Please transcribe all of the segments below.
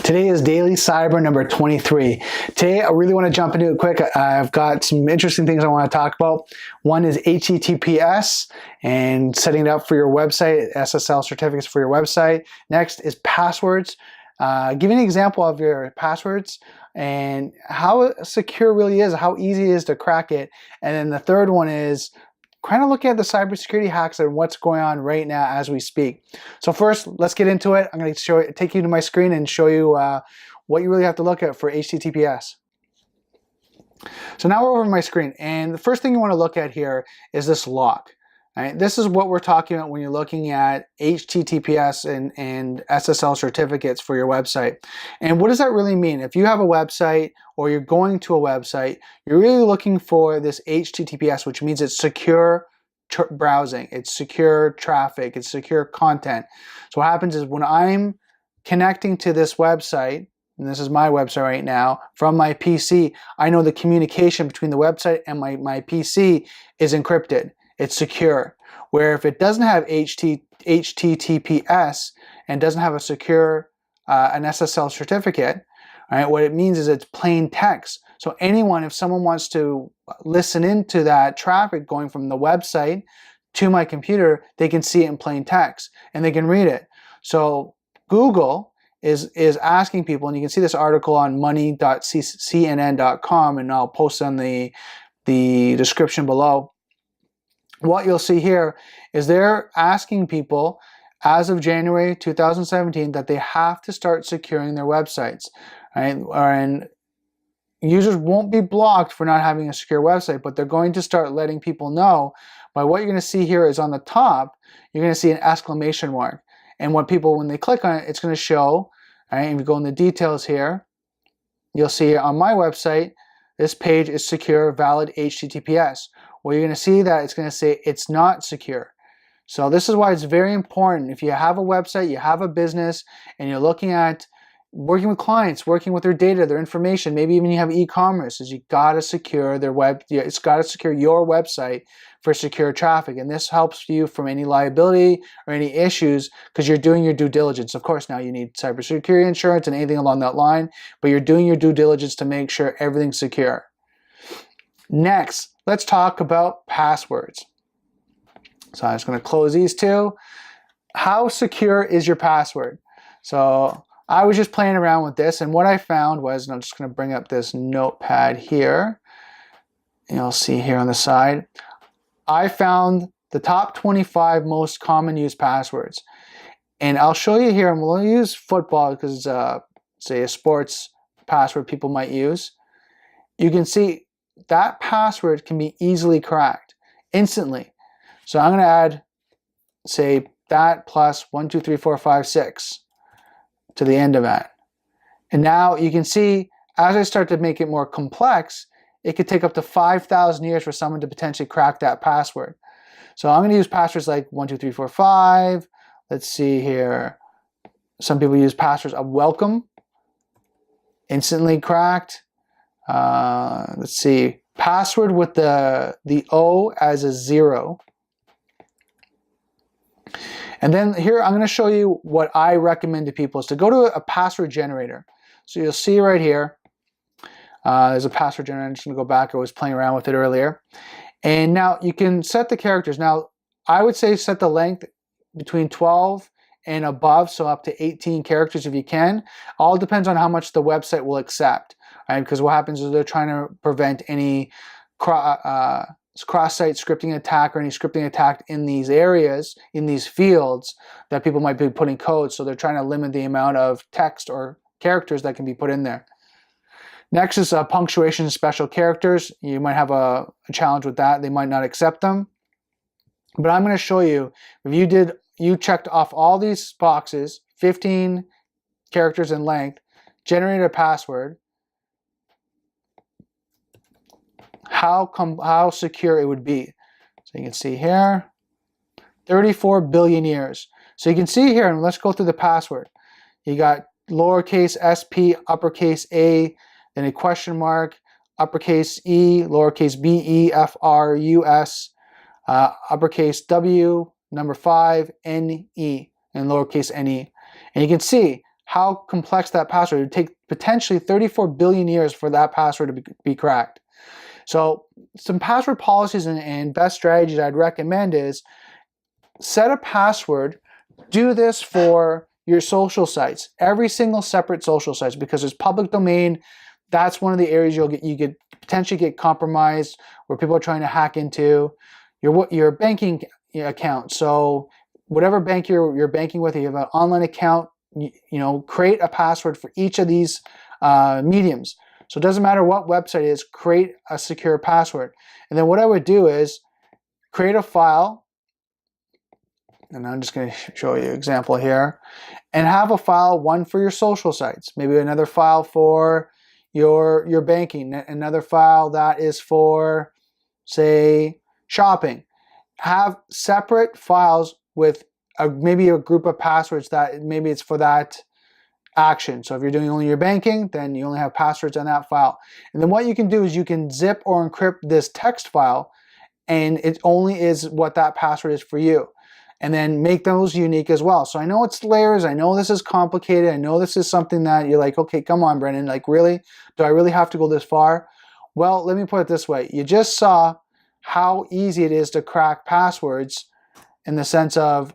Today is Daily Cyber number 23. Today I really want to jump into it quick. I've got some interesting things I want to talk about. One is HTTPS and setting it up for your website, SSL certificates for your website. Next is passwords. Give an example of your passwords and how secure it really is, how easy it is to crack it. And then the third one is kind of looking at the cybersecurity hacks and what's going on right now as we speak. So first, let's get into it. I'm going to take you to my screen and show you what you really have to look at for HTTPS. So now we're over my screen, and the first thing you want to look at here is this lock. Right? This is what we're talking about when you're looking at HTTPS and SSL certificates for your website. And what does that really mean? If you have a website or you're going to a website, you're really looking for this HTTPS, which means it's secure browsing, it's secure traffic, it's secure content. So what happens is when I'm connecting to this website, and this is my website right now, from my PC, I know the communication between the website and my PC is encrypted. It's secure. Where if it doesn't have HTTPS and doesn't have a secure an SSL certificate, right, what it means is it's plain text. So anyone, if someone wants to listen into that traffic going from the website to my computer, they can see it in plain text and they can read it. So Google is asking people, and you can see this article on money.cnn.com, and I'll post on the description below. What you'll see here is they're asking people as of January 2017 that they have to start securing their websites, right? And users won't be blocked for not having a secure website, but they're going to start letting people know. By what you're going to see here is on the top, you're going to see an exclamation mark. And what people, when they click on it, it's going to show, right? And if you go in the details here, you'll see on my website, this page is secure, valid HTTPS. Well, you're going to see that it's going to say it's not secure. So this is why it's very important. If you have a website, you have a business, and you're looking at working with clients, working with their data, their information, maybe even you have e-commerce, is you got to secure their it's got to secure your website for secure traffic. And this helps you from any liability or any issues because you're doing your due diligence. Of course, now you need cybersecurity insurance and anything along that line, but you're doing your due diligence to make sure everything's secure. Next, let's talk about passwords. So I'm just going to close these two. How secure is your password? So I was just playing around with this, and what I found was, and I'm just going to bring up this notepad here. You'll see here on the side, I found the top 25 most common used passwords. And I'll show you here, and we'll use football because it's say a sports password people might use. You can see that password can be easily cracked instantly. So I'm going to add, say, that plus 1, 2, 3, 4, 5, 6 to the end of that. And now you can see as I start to make it more complex, it could take up to 5,000 years for someone to potentially crack that password. So I'm going to use passwords like 1, 2, 3, 4, 5. Let's see here. Some people use passwords of welcome, instantly cracked. Let's see, password with the O as a 0. And then here I'm going to show you what I recommend to people is to go to a password generator. So you'll see right here, there's a password generator. I'm just going to go back. I was playing around with it earlier. And now you can set the characters. Now I would say set the length between 12 and above, so up to 18 characters if you can. All depends on how much the website will accept. Right? Because what happens is they're trying to prevent any cross-site scripting attack or any scripting attack in these areas, in these fields that people might be putting code. So they're trying to limit the amount of text or characters that can be put in there. Next is punctuation and special characters. You might have a challenge with that. They might not accept them. But I'm going to show you, if you checked off all these boxes, 15 characters in length, generated a password, how secure it would be. So you can see here, 34 billion years. So you can see here, and let's go through the password. You got lowercase sp, uppercase a, then a question mark, uppercase e, lowercase b, e, f, r, u, s, uppercase w, number 5, n, e, and lowercase n, e. And you can see how complex that password. It would take potentially 34 billion years for that password to be cracked. So some password policies and best strategies I'd recommend is set a password. Do this for your social sites, every single separate social sites, because it's public domain. That's one of the areas you could potentially get compromised, where people are trying to hack into your banking account. So whatever bank you're banking with, you have an online account, create a password for each of these mediums. So it doesn't matter what website it is, create a secure password. And then what I would do is create a file, and I'm just going to show you an example here, and have a file, one for your social sites, maybe another file for your banking, another file that is for, say, shopping. Have separate files with maybe a group of passwords that maybe it's for that action. So if you're doing only your banking, then you only have passwords on that file. And then what you can do is you can zip or encrypt this text file, and it only is what that password is for you. And then make those unique as well. So I know it's layers, I know this is complicated, I know this is something that you're like, okay, come on, Brendan, like really? Do I really have to go this far? Well, let me put it this way. You just saw how easy it is to crack passwords, in the sense of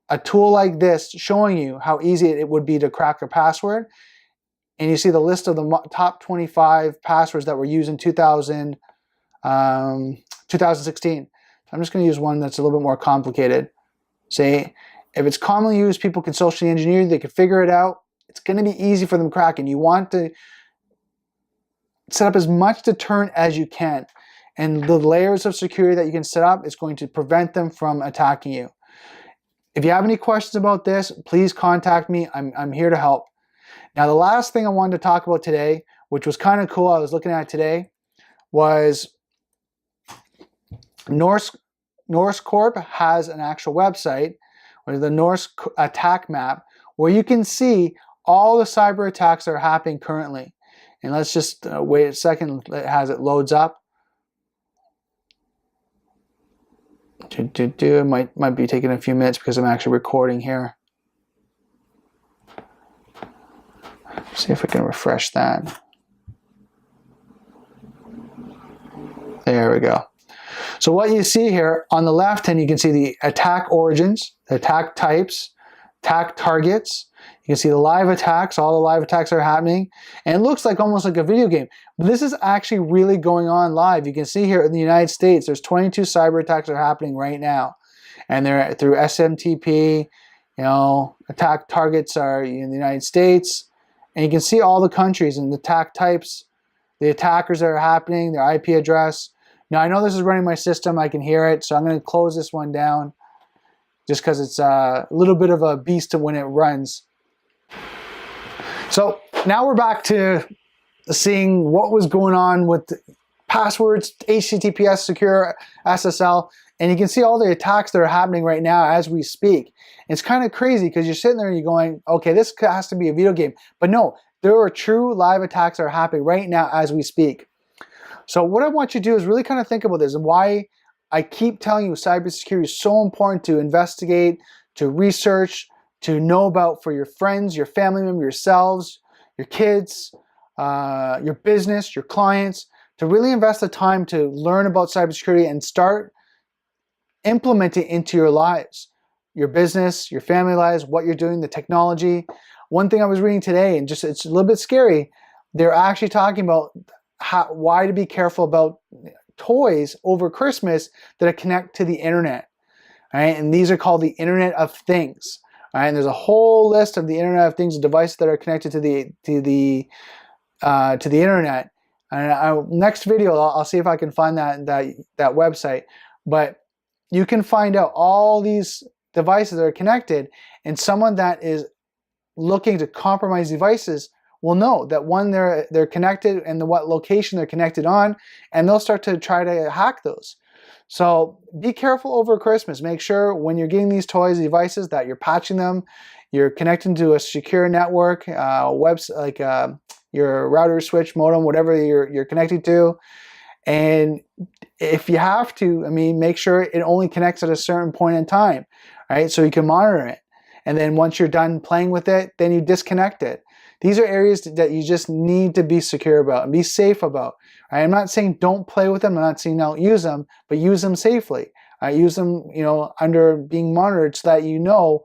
a tool like this showing you how easy it would be to crack a password. And you see the list of the top 25 passwords that were used in 2016. I'm just going to use one that's a little bit more complicated. Say, if it's commonly used, people can socially engineer, they can figure it out. It's going to be easy for them to crack, and you want to set up as much deterrent as you can. And the layers of security that you can set up is going to prevent them from attacking you. If you have any questions about this, please contact me. I'm here to help. Now, the last thing I wanted to talk about today, which was kind of cool, I was looking at today, was Norse Corp has an actual website, or the Norse attack map, where you can see all the cyber attacks that are happening currently. And let's just wait a second as it loads up. It might be taking a few minutes because I'm actually recording here. See if we can refresh that. There we go. So what you see here on the left hand, you can see the attack origins, the attack types, attack targets. You can see the live attacks, all the live attacks are happening. And it looks like almost like a video game. But this is actually really going on live. You can see here in the United States, there's 22 cyber attacks that are happening right now. And they're through SMTP, attack targets are in the United States. And you can see all the countries and the attack types, the attackers that are happening, their IP address. Now I know this is running my system, I can hear it, so I'm going to close this one down just because it's a little bit of a beast when it runs. So now we're back to seeing what was going on with passwords, HTTPS, secure SSL, and you can see all the attacks that are happening right now as we speak. It's kind of crazy because you're sitting there and you're going, okay, this has to be a video game. But no, there are true live attacks that are happening right now as we speak. So what I want you to do is really kind of think about this and why I keep telling you cybersecurity is so important to investigate, to research, to know about for your friends, your family members, yourselves, your kids, your business, your clients, to really invest the time to learn about cybersecurity and start implementing into your lives, your business, your family lives, what you're doing, the technology. One thing I was reading today, and just it's a little bit scary, they're actually talking about why to be careful about toys over Christmas that connect to the internet. Right? And these are called the Internet of Things. Right? And there's a whole list of the Internet of Things devices that are connected to the internet. And next video, I'll see if I can find that website. But you can find out all these devices that are connected, and someone that is looking to compromise devices will know that one, they're connected and what location they're connected on, and they'll start to try to hack those. So be careful over Christmas. Make sure when you're getting these toys, devices, that you're patching them, you're connecting to a secure network, like your router, switch, modem, whatever you're connected to. And if you have to, make sure it only connects at a certain point in time, right? So you can monitor it. and then once you're done playing with it, then you disconnect it. These are areas that you just need to be secure about and be safe about. Right? I'm not saying don't play with them. I'm not saying don't use them, but use them safely. Use them, under being monitored so that you know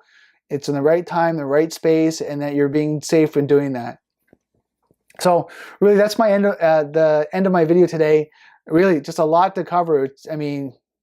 it's in the right time, the right space, and that you're being safe in doing that. So really, that's the end of my video today. Really, just a lot to cover.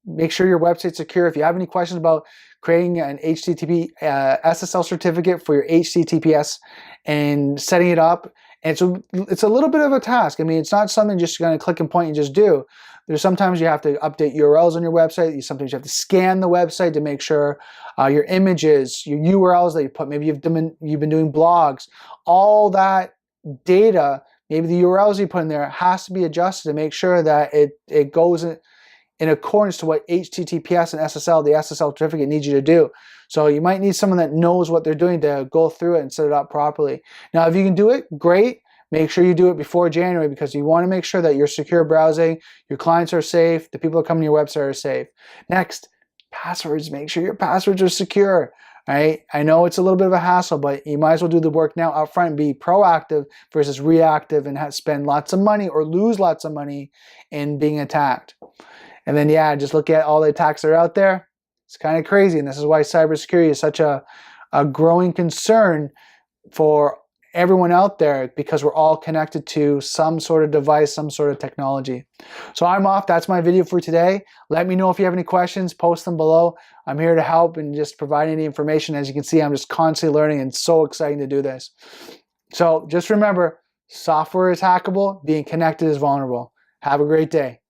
Make sure your website's secure. If you have any questions about creating an HTTP SSL certificate for your HTTPS and setting it up, and it's a little bit of a task. It's not something just going to click and point and just do. There's sometimes you have to update URLs on your website. Sometimes you have to scan the website to make sure your images, your URLs that you put, maybe you've been doing blogs, all that data, maybe the URLs you put in there has to be adjusted to make sure that it goes in accordance to what HTTPS and SSL, the SSL certificate, needs you to do. So you might need someone that knows what they're doing to go through it and set it up properly. Now, if you can do it, great. Make sure you do it before January, because you want to make sure that you're secure browsing, your clients are safe, the people that come to your website are safe. Next, passwords. Make sure your passwords are secure. Right? I know it's a little bit of a hassle, but you might as well do the work now up front and be proactive versus reactive and spend lots of money or lose lots of money in being attacked. And then, just look at all the attacks that are out there. It's kind of crazy, and this is why cybersecurity is such a growing concern for everyone out there, because we're all connected to some sort of device, some sort of technology. So I'm off. That's my video for today. Let me know if you have any questions. Post them below. I'm here to help and just provide any information. As you can see, I'm just constantly learning, and so exciting to do this. So just remember, software is hackable. Being connected is vulnerable. Have a great day.